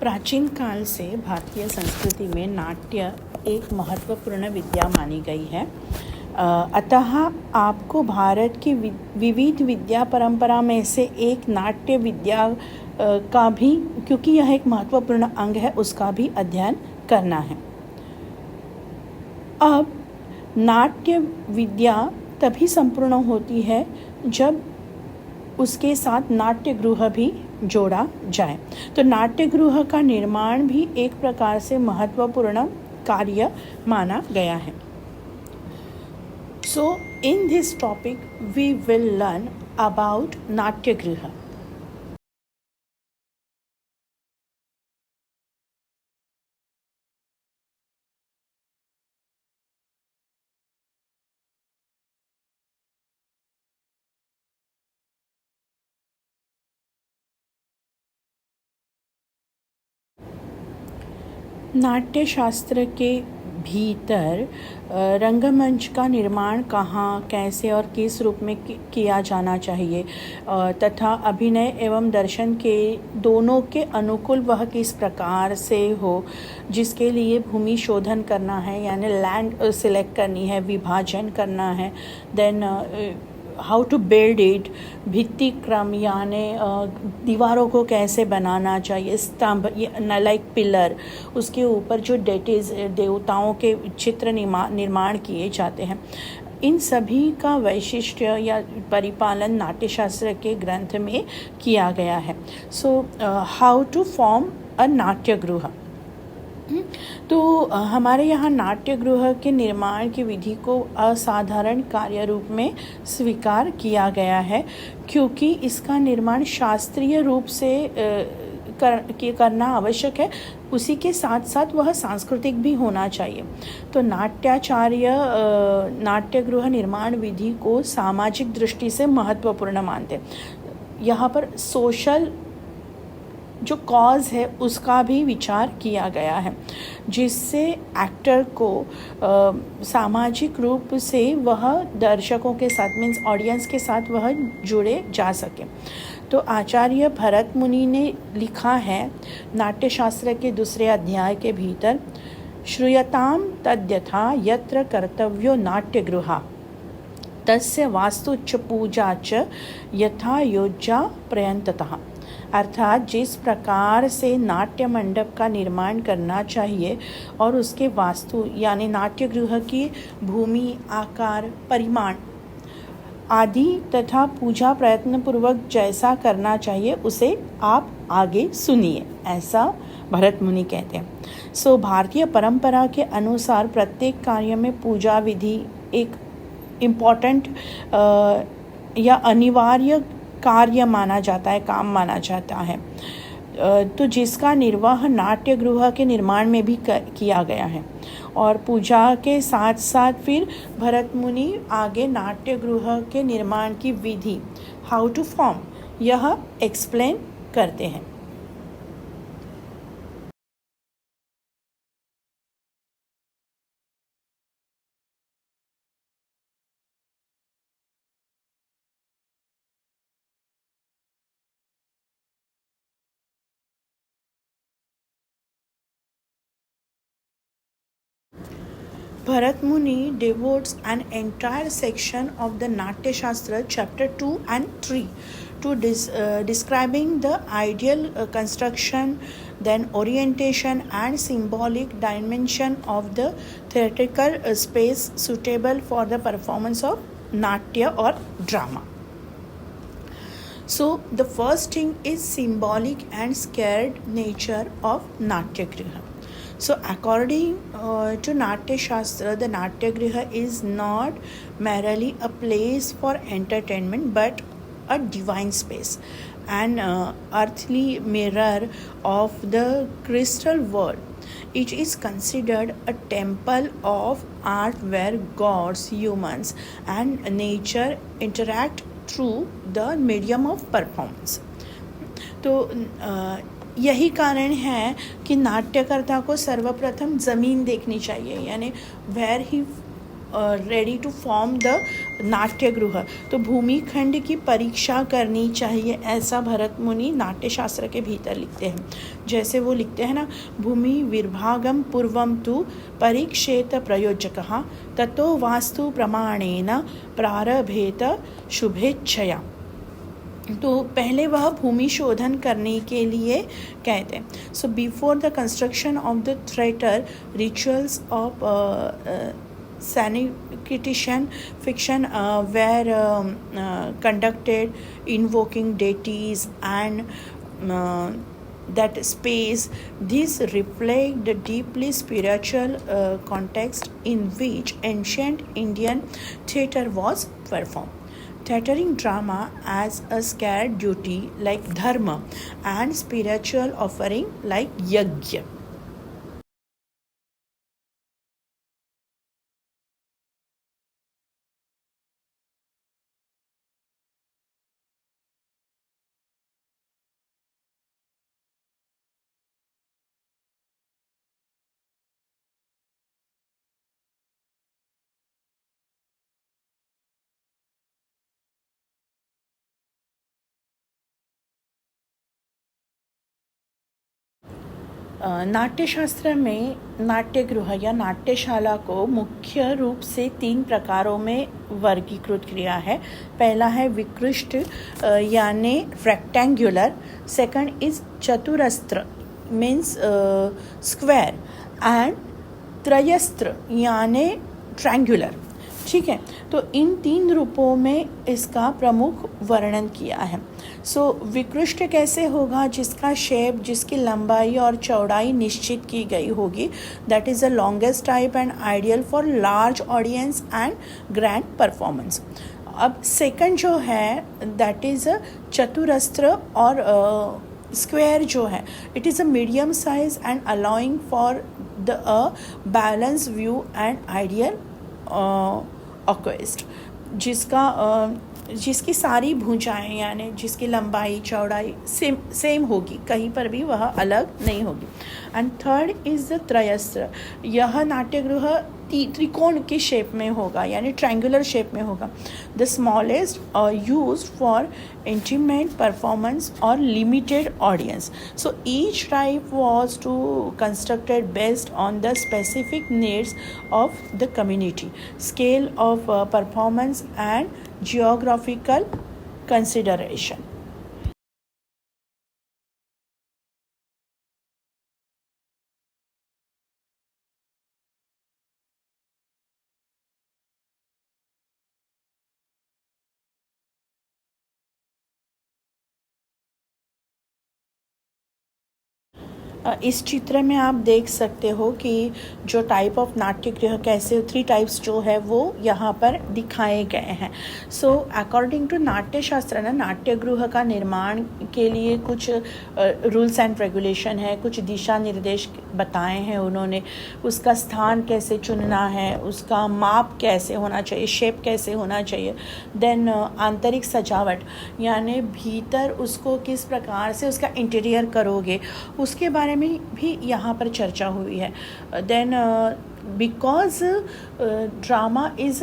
प्राचीन काल से भारतीय संस्कृति में नाट्य एक महत्वपूर्ण विद्या मानी गई है। अतः आपको भारत की विविध विद्या परंपरा में से एक नाट्य विद्या का भी, क्योंकि यह एक महत्वपूर्ण अंग है, उसका भी अध्ययन करना है। अब नाट्य विद्या तभी संपूर्ण होती है जब उसके साथ नाट्य गृह भी जोड़ा जाए। तो नाट्य गृह का निर्माण भी एक प्रकार से महत्वपूर्ण कार्य माना गया है। So in this topic we will learn about नाट्य गृह। नाट्य शास्त्र के भीतर रंगमंच का निर्माण कहाँ, कैसे और किस रूप में किया जाना चाहिए तथा अभिनय एवं दर्शन के दोनों के अनुकूल वह किस प्रकार से हो, जिसके लिए भूमि शोधन करना है, यानी लैंड सिलेक्ट करनी है, विभाजन करना है, then how to build it, भित्ति क्रम यानी दीवारों को कैसे बनाना चाहिए, स्तंभ लाइक पिलर, उसके ऊपर जो डेटीज देवताओं के चित्र निर्माण किए जाते हैं, इन सभी का वैशिष्ट्य या परिपालन नाट्यशास्त्र के ग्रंथ में किया गया है। So how to form a नाट्य गृह। तो हमारे यहाँ नाट्य गृह के निर्माण की विधि को असाधारण कार्य रूप में स्वीकार किया गया है, क्योंकि इसका निर्माण शास्त्रीय रूप से करना आवश्यक है, उसी के साथ साथ वह सांस्कृतिक भी होना चाहिए। तो नाट्याचार्य नाट्य गृह निर्माण विधि को सामाजिक दृष्टि से महत्वपूर्ण मानते हैं। यहाँ पर सोशल जो कॉज है उसका भी विचार किया गया है, जिससे एक्टर को सामाजिक रूप से वह दर्शकों के साथ मीन्स ऑडियंस के साथ वह जुड़े जा सके। तो आचार्य भरत मुनि ने लिखा है नाट्यशास्त्र के दूसरे अध्याय के भीतर, श्रूयताम तद्यथा यत्र कर्तव्यो नाट्यगृहा तस्य वास्तुच्च पूजा च यथा योज्या प्रयंततः। अर्थात जिस प्रकार से नाट्य मंडप का निर्माण करना चाहिए और उसके वास्तु यानी नाट्य गृह की भूमि, आकार, परिमाण आदि तथा पूजा प्रयत्नपूर्वक जैसा करना चाहिए उसे आप आगे सुनिए, ऐसा भरत मुनि कहते हैं। सो भारतीय परंपरा के अनुसार प्रत्येक कार्य में पूजा विधि एक इम्पॉर्टेंट या अनिवार्य कार्य माना जाता है, काम माना जाता है, तो जिसका निर्वाह नाट्य गृह के निर्माण में भी किया गया है। और पूजा के साथ साथ फिर भरत मुनि आगे नाट्य गृह के निर्माण की विधि, हाउ टू फॉर्म, यह एक्सप्लेन करते हैं। Bharat Muni devotes an entire section of the Natya Shastra, chapter 2 and 3, to describing the ideal construction, then orientation and symbolic dimension of the theatrical space suitable for the performance of Natya or drama. So the first thing is symbolic and scared nature of Natya Griha. So according to Natya Shastra, the Natya Griha is not merely a place for entertainment but a divine space, an earthly mirror of the crystal world. It is considered a temple of art where gods, humans and nature interact through the medium of performance. तो यही कारण है कि नाट्यकर्ता को सर्वप्रथम ज़मीन देखनी चाहिए, यानी where he ready to form the नाट्यगृह। तो भूमिखंड की परीक्षा करनी चाहिए, ऐसा भरत मुनि नाट्यशास्त्र के भीतर लिखते हैं। जैसे वो लिखते हैं ना, भूमि विभागम पूर्वम तु परीक्षेत प्रयोजकः ततो वास्तु प्रमाणेन प्रारभेत शुभेच्छया। तो पहले वह भूमि शोधन करने के लिए कहते हैं। So before the construction of the treater rituals of sanitation fiction were conducted, invoking deities and that space. These reflect the deeply spiritual context in which ancient Indian theatre was performed. Theatering drama as a sacred duty like dharma and spiritual offering like yajna. Natyashastra में नाट्यगृह या नाट्यशाला को मुख्य रूप से 3 प्रकारों में वर्गीकृत किया है। पहला है विकृष्ट यानी रेक्टेंगुलर, सेकंड इज चतुरस्त्र मीन्स स्क्वायर, एंड त्रयस्त्र यानी ट्रायंगुलर। ठीक है, तो इन 3 रूपों में इसका प्रमुख वर्णन किया है। सो विकृष्ट कैसे होगा? जिसका शेप, जिसकी लंबाई और चौड़ाई निश्चित की गई होगी, that is the longest type and ideal for large audience and grand performance. अब सेकंड जो है दैट इज़ चतुरस्त्र और स्क्वायर जो है, it is a medium size and allowing for the balance view and ideal acoustic, जिसकी सारी भुजाएं यानी जिसकी लंबाई चौड़ाई सेम होगी, कहीं पर भी वह अलग नहीं होगी। एंड थर्ड इज़ द त्रयस्त्र। यह नाट्यगृह त्रिकोण की शेप में होगा यानी ट्रायंगुलर शेप में होगा। The smallest used for intimate performance और limited audience. So each type was to constructed based on the specific needs of the community, scale of performance and geographical consideration. इस चित्र में आप देख सकते हो कि जो टाइप ऑफ नाट्यगृह कैसे 3 टाइप्स जो है वो यहाँ पर दिखाए गए हैं। सो अकॉर्डिंग टू नाट्यशास्त्र ना, नाट्यगृह का निर्माण के लिए कुछ रूल्स एंड रेगुलेशन है, कुछ दिशा निर्देश बताए हैं उन्होंने। उसका स्थान कैसे चुनना है, उसका माप कैसे होना चाहिए, शेप कैसे होना चाहिए, देन आंतरिक सजावट यानी भीतर उसको किस प्रकार से उसका इंटीरियर करोगे, उसके बारे में भी यहाँ पर चर्चा हुई है। Then because drama is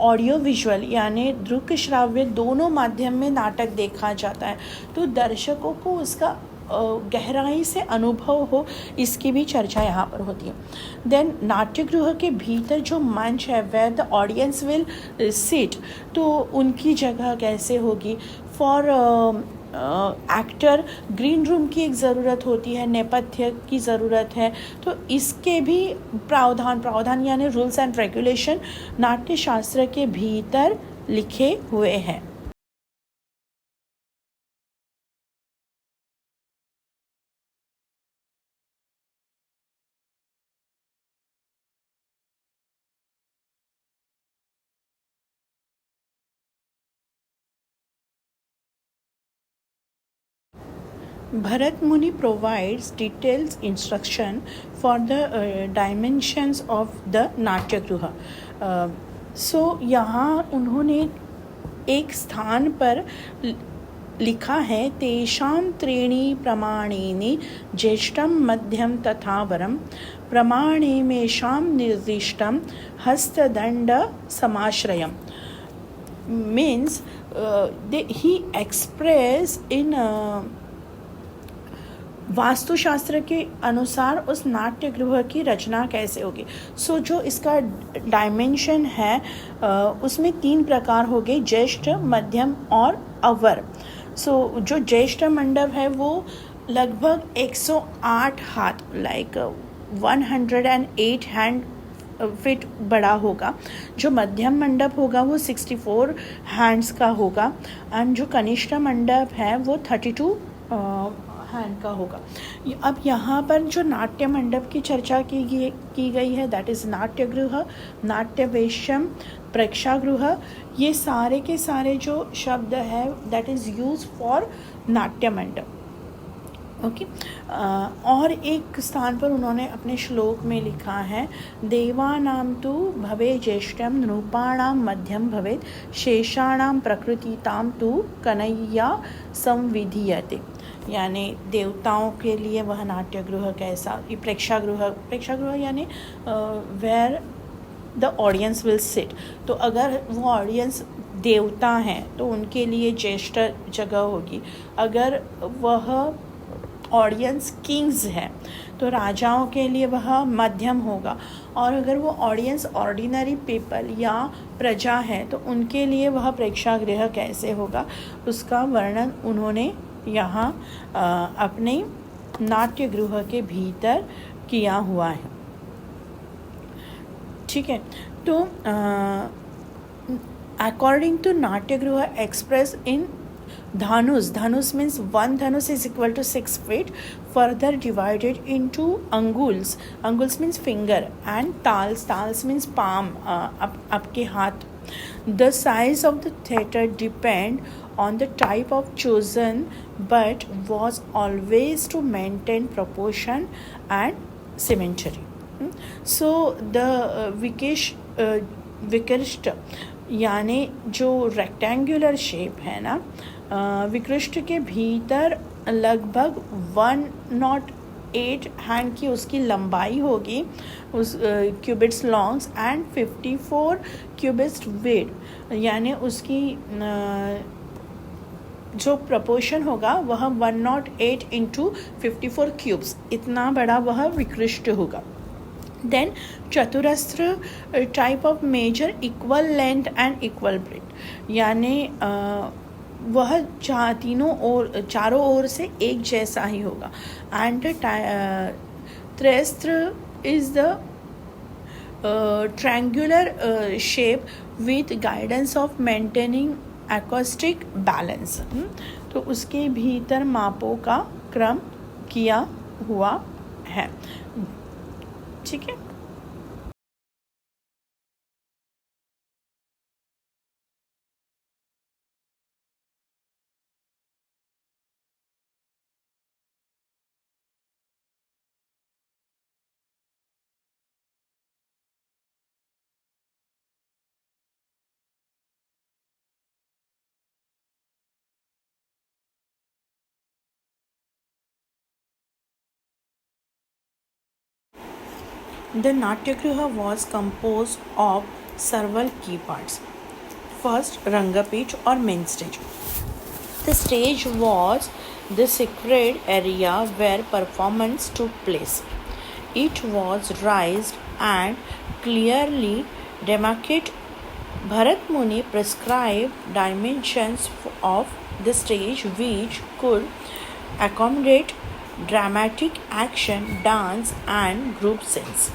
audio visual यानी दृश्य श्राव्य दोनों माध्यम में नाटक देखा जाता है, तो दर्शकों को उसका गहराई से अनुभव हो, इसकी भी चर्चा यहाँ पर होती है। देन नाट्यगृह के भीतर जो मंच है where the audience will sit, तो उनकी जगह कैसे होगी। फॉर एक्टर ग्रीन रूम की एक ज़रूरत होती है, नेपथ्य की ज़रूरत है, तो इसके भी प्रावधान यानी रूल्स एंड रेगुलेशन नाट्यशास्त्र के भीतर लिखे हुए हैं। Bharat Muni provides detailed instruction for the dimensions of the नाट्यगृह। सो यहाँ उन्होंने एक स्थान पर लिखा है तेषां त्रीणि प्रमाणेनि ज्येष्ठं मध्यम तथा वरम प्रमाणेमेषां निर्दिष्टं हस्तदंड समाश्रयम. Means he express in वास्तुशास्त्र के अनुसार उस नाट्य गृह की रचना कैसे होगी. सो जो इसका डायमेंशन है उसमें 3 प्रकार हो गए, ज्येष्ठ, मध्यम और अवर. सो जो ज्येष्ठ मंडप है वो लगभग 108 हाथ लाइक 108 हैंड फिट बड़ा होगा. जो मध्यम मंडप होगा वो 64 हैंड्स का होगा एंड जो कनिष्ठ मंडप है वो 32 हैंड का होगा. अब यहाँ पर जो नाट्य मंडप की चर्चा की गई है दैट इज़ नाट्यगृह, नाट्यवेश्यम, प्रेक्षागृह. ये सारे के सारे जो शब्द है दैट इज़ यूज फॉर नाट्य मंडप. ओके. और एक स्थान पर उन्होंने अपने श्लोक में लिखा है देवानां तु भवे ज्येष्ठं नृपाणां मध्यम भवेत् शेषाणां प्रकृतितां तु कन्हैया संविधीयते. यानी देवताओं के लिए वह नाट्यगृह कैसा, ये प्रेक्षागृह यानी where the audience will sit. तो अगर वो ऑडियंस देवता हैं तो उनके लिए ज्येष्ठ जगह होगी. अगर वह ऑडियंस किंग्स है तो राजाओं के लिए वह मध्यम होगा. और अगर वो ऑडियंस ऑर्डिनरी पीपल या प्रजा है तो उनके लिए वह प्रेक्षागृह कैसे होगा उसका वर्णन उन्होंने यहाँ अपने नाट्यगृह के भीतर किया हुआ है. ठीक है. तो अकॉर्डिंग टू नाट्यगृह express in Dhanus means one dhanus is equal to 6 feet, further divided into anguls means finger, and tals means palm, आपके हाथ. The size of the theatre depend on the type of chosen but was always to maintain proportion and symmetry. So the विकृष्ट यानी जो rectangular shape है ना, विकृष्ट के भीतर लगभग 108 hand की उसकी लंबाई होगी, उस qubits longs and 54 qubits width. यानी उसकी जो प्रपोर्शन होगा वह 108 इंटू 54 क्यूब्स, इतना बड़ा वह विकृष्ट होगा. देन चतुरस्र type of major equal length and equal breadth. यानी वह चारों ओर से एक जैसा ही होगा. एंड त्रयस्त्र is the triangular shape with guidance of maintaining acoustic balance. तो उसके भीतर मापों का क्रम किया हुआ है. ठीक है. The Natyagriha was composed of several key parts. First, Rangapit or main stage. The stage was the sacred area where performance took place. It was raised and clearly demarcated. Bharat Muni prescribed dimensions of the stage which could accommodate dramatic action, dance and group scenes.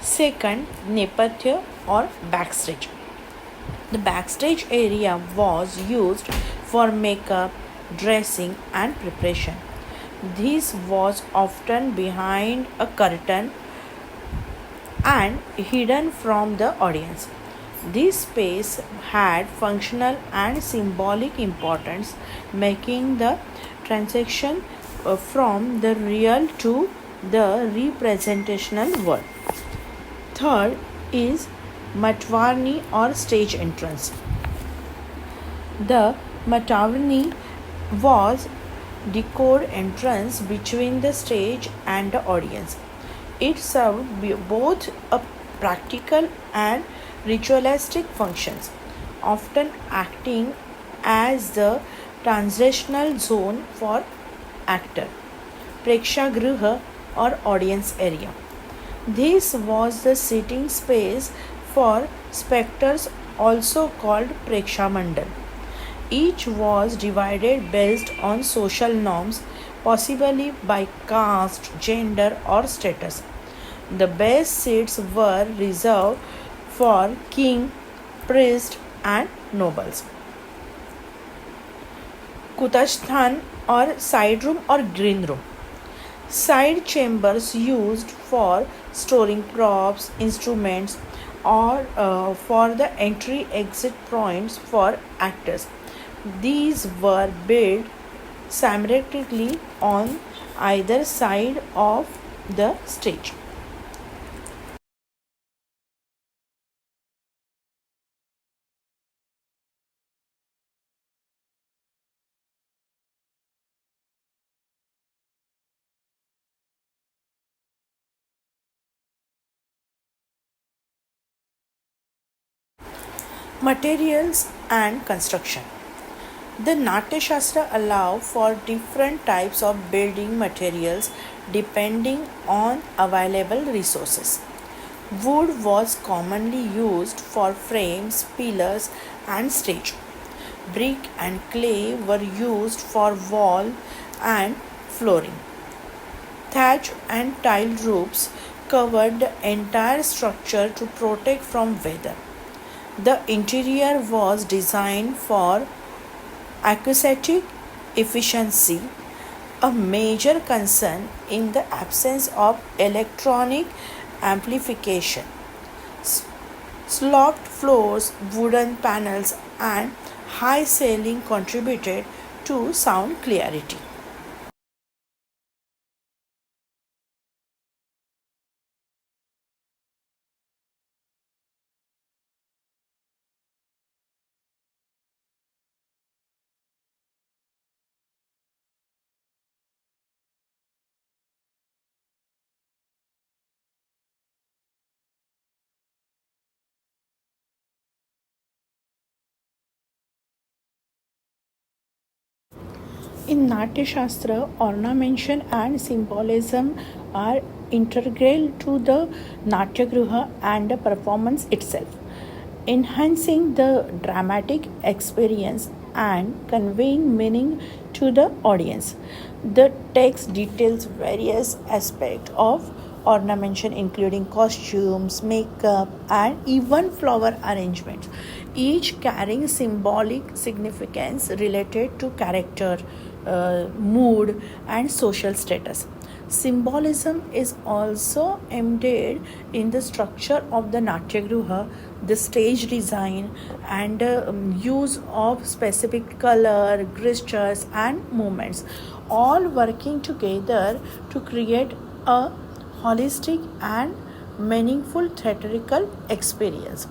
Second, Nepatya or backstage. The backstage area was used for makeup, dressing and preparation. This was often behind a curtain and hidden from the audience. This space had functional and symbolic importance, making the transition from the real to the representational world. Third is Matwarni or stage entrance. The Matwarni was decored entrance between the stage and the audience. It served both a practical and ritualistic functions, often acting as the transitional zone for actor, prekshagriha or audience area. This was the sitting space for spectres, also called prekshamandal. Each was divided based on social norms, possibly by caste, gender, or status. The best seats were reserved for king, priest, and nobles. Kutasthan or side room or green room. Side chambers used for storing props, instruments, or for the entry exit points for actors. These were built symmetrically on either side of the stage. Materials and construction. The Natya Shastra allow for different types of building materials depending on available resources. Wood was commonly used for frames, pillars, and stage. Brick and clay were used for wall and flooring. Thatch and tile roofs covered the entire structure to protect from weather. The interior was designed for acoustic efficiency, a major concern in the absence of electronic amplification. Sloped floors, wooden panels, and high ceiling contributed to sound clarity. In Natya Shastra, ornamentation and symbolism are integral to the Natya Griha and the performance itself, enhancing the dramatic experience and conveying meaning to the audience. The text details various aspects of ornamentation, including costumes, makeup, and even flower arrangements, each carrying symbolic significance related to character, mood, and social status. Symbolism is also embedded in the structure of the Natyagruha, the stage design, and use of specific color, gestures, and movements, all working together to create a holistic and meaningful theatrical experience.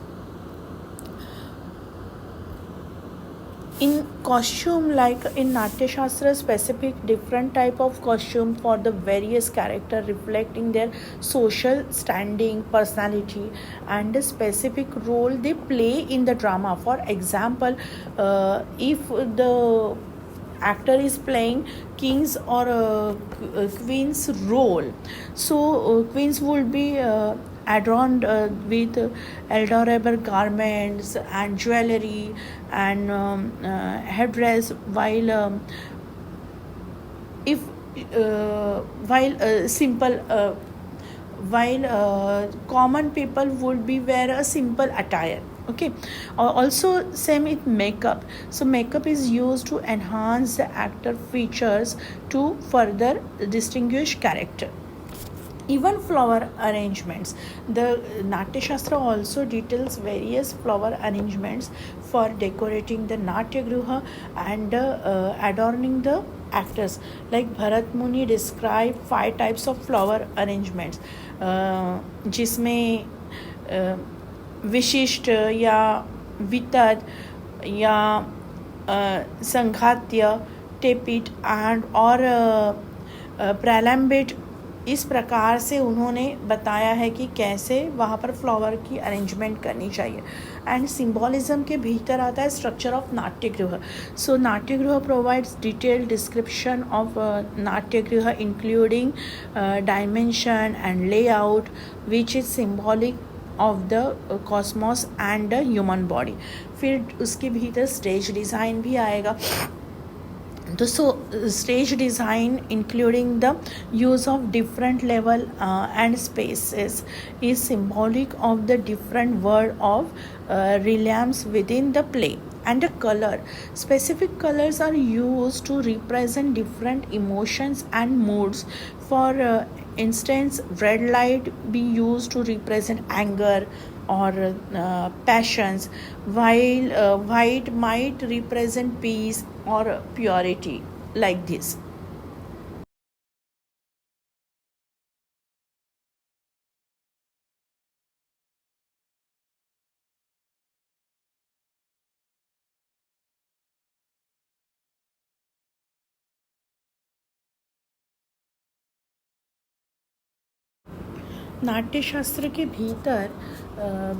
In costume, like in Natya Shastra, specific different type of costume for the various character reflecting their social standing, personality, and the specific role they play in the drama. For example, if the actor is playing king's or queen's role, so queens would be adorned with adorable garments and jewelry and headdress, if while simple while common people would be wear a simple attire. Okay. Also same with makeup. So makeup is used to enhance the actor features to further distinguish character. Even flower arrangements. The Natya Shastra also details various flower arrangements for decorating the Natya Griha and adorning the actors. Like Bharat Muni described 5 types of flower arrangements, जिसमें विशिष्ट या वितद या संघात्य टेपिट and और प्रैलम्बिट, इस प्रकार से उन्होंने बताया है कि कैसे वहाँ पर फ्लावर की अरेंजमेंट करनी चाहिए। एंड सिंबॉलिज्म के भीतर आता है स्ट्रक्चर ऑफ नाट्यगृह। सो नाट्यगृह प्रोवाइड्स डिटेल्ड डिस्क्रिप्शन ऑफ नाट्यगृह including dimension and layout which is symbolic of the Cosmos and the human body. फिर उसके भीतर स्टेज डिज़ाइन भी आएगा। So stage design including the use of different level and spaces is symbolic of the different world of realms within the play. And the color, specific colors are used to represent different emotions and moods. For instance, red light be used to represent anger or passions, while white might represent peace or purity, like this. Natyashastra के भीतर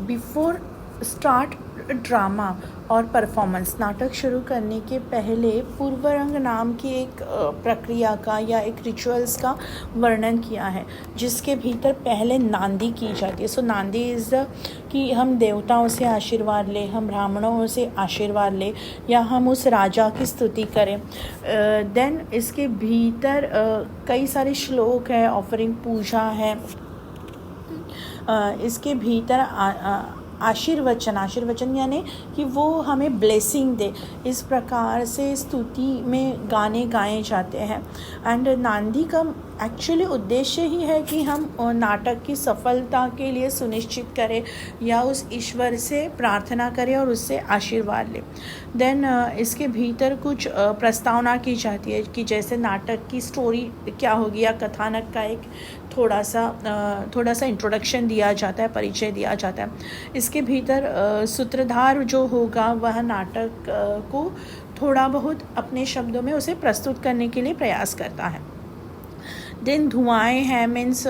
before start drama और performance, नाटक शुरू करने के पहले पूर्वरंग नाम की एक प्रक्रिया का या एक रिचुअल्स का वर्णन किया है, जिसके भीतर पहले नांदी की जाती है। सो नांदी इज़ द कि हम देवताओं से आशीर्वाद लें, हम ब्राह्मणों से आशीर्वाद लें, या हम उस राजा की स्तुति करें। देन इसके भीतर कई सारे श्लोक है, ऑफरिंग पूजा है। इसके भीतर आशीर्वचन यानी कि वो हमें ब्लेसिंग दे, इस प्रकार से स्तुति में गाने गाए जाते हैं। एंड नांदी का एक्चुअली उद्देश्य ही है कि हम नाटक की सफलता के लिए सुनिश्चित करें या उस ईश्वर से प्रार्थना करें और उससे आशीर्वाद लें। देन इसके भीतर कुछ प्रस्तावना की जाती है कि जैसे नाटक की स्टोरी क्या होगी, या कथानक का एक थोड़ा सा इंट्रोडक्शन दिया जाता है, परिचय दिया जाता है। इसके भीतर सूत्रधार जो होगा वह नाटक को थोड़ा बहुत अपने शब्दों में उसे प्रस्तुत करने के लिए प्रयास करता है। देन धुआएं हैं, मीन्स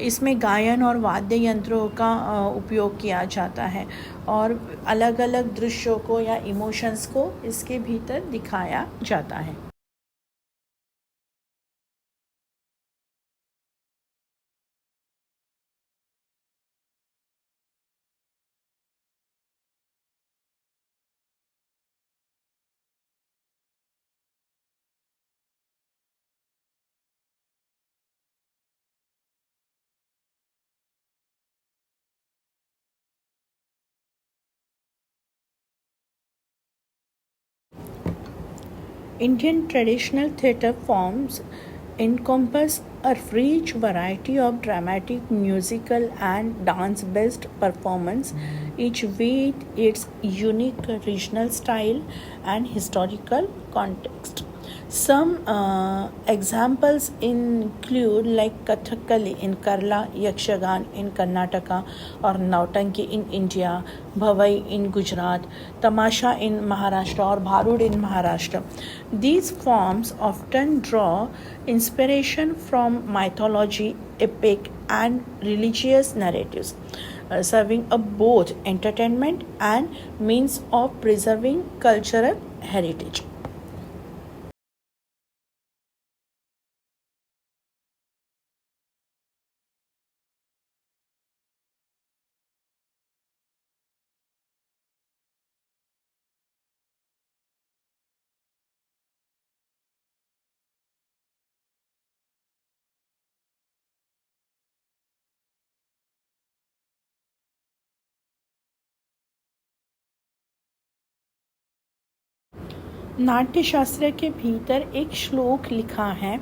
इसमें गायन और वाद्य यंत्रों का उपयोग किया जाता है और अलग अलग दृश्यों को या इमोशंस को इसके भीतर दिखाया जाता है। Indian traditional theatre forms encompass a rich variety of dramatic, musical, and dance based performance, each with its unique regional style and historical context. Some examples include like Kathakali in Kerala, Yakshagan in Karnataka, or Nautanki in India, Bhavai in Gujarat, Tamasha in Maharashtra, or Bharud in Maharashtra. These forms often draw inspiration from mythology, epic, and religious narratives, serving a both entertainment and means of preserving cultural heritage. Natyashastra के भीतर एक श्लोक लिखा है,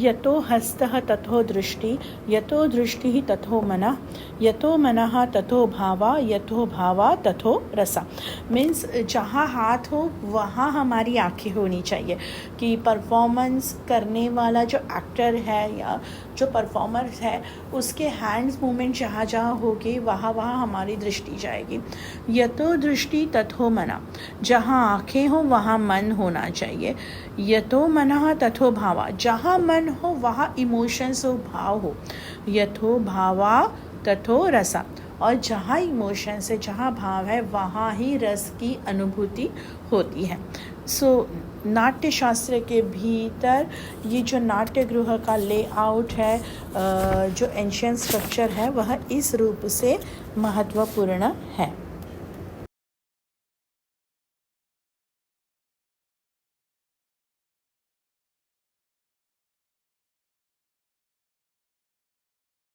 यतो हस्तः तथो दृष्टि, यतो दृष्टि तथो मनः, यतो मनः तथो भावा, यतो भावा तथो रसा। मीन्स जहाँ हाथ हो वहाँ हमारी आंखें होनी चाहिए, कि परफॉर्मेंस करने वाला जो एक्टर है या जो परफॉर्मर है उसके हैंड्स मूवमेंट जहाँ जहाँ होगी वहाँ वहाँ हमारी दृष्टि जाएगी। यतो दृष्टि तथो मना, जहाँ आँखें हो वहाँ मन मन होना चाहिए। यथो मनः तथो भावा, जहाँ मन हो वहाँ इमोशंस हो, भाव हो। यथो भावा तथो रसा, और जहाँ इमोशंस है, जहाँ भाव है, वहाँ ही रस की अनुभूति होती है। सो नाट्य शास्त्र के भीतर ये जो नाट्य गृह का लेआउट है, जो एंशियंट स्ट्रक्चर है, वह इस रूप से महत्वपूर्ण है।